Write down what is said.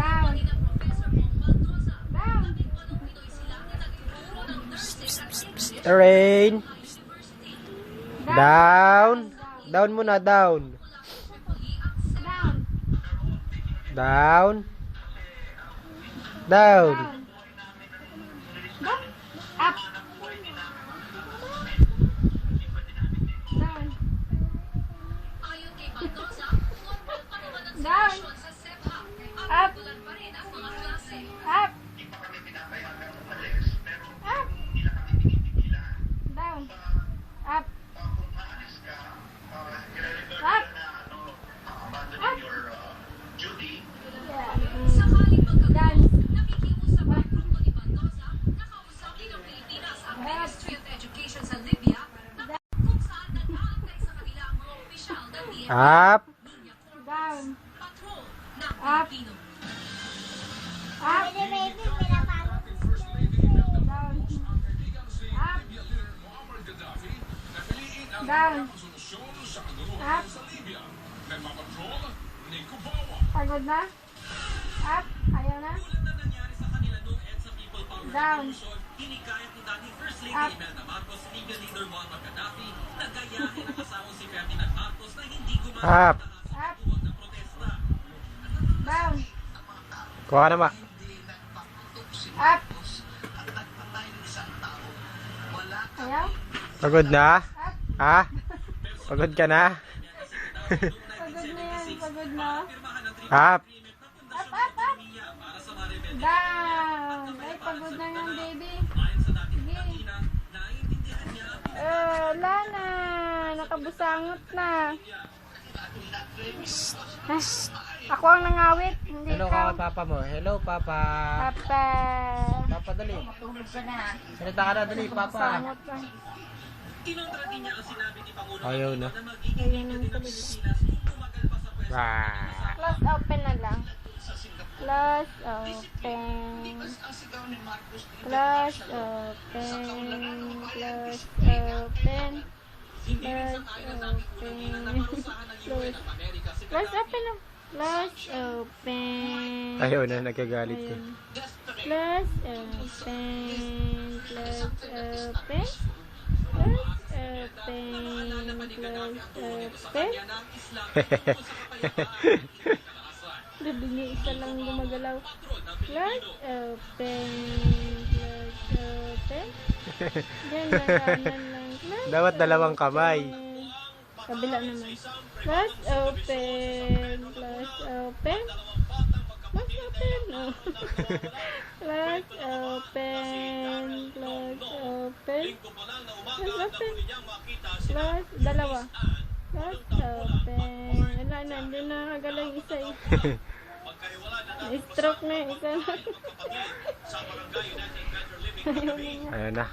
Down. Down. Rain. Down. Down muna, down. Down. Down. Down. Down. Up. Down. Down. Up. Up. Up. Down. Up. Up. Up. Yeah. Dance. Up. Down. Up. Up. Down. Up. Down. Up. Pagod na? Up. Ayaw na? Down. Up. Up. Up. Down. Kuha ka na, Ma. Up. Ayaw? Pagod na? Up. Ha? Pagod ka na? Pagod na yan. Pagod na. Up. Up, up, up. Down. Ay, pagod na yan, baby. Sige. Wala na. Nakabusangot na. Ako ang nangawit. Hindi Hello ikaw. ka, Papa mo. Hello, Papa. Papa. Papa, dali. Salita ka na, dali, Papa. Sangot na. Ayaw na. Ayun ang tuloy. Ah. Close open na lang. Close open. Close open. Close open. Close open. Close open na. Close open. Ayaw na, nagkagalit ko. Ayun. Close open. Close open. Close open. Close open. Gabi niya isa lang gumagalaw. Close open. Close open. Diyan lang, kanan lang. Close Dapat dalawang kamay. open. Kabila naman. Close open. Close open. Close open. Oh. Close open. Close open. Close open. Close. Dalawa. Close open. Wala na. Hindi na nakagalaw yung isa eh. Stroke na yung isa na. Ayaw na. Ayaw na.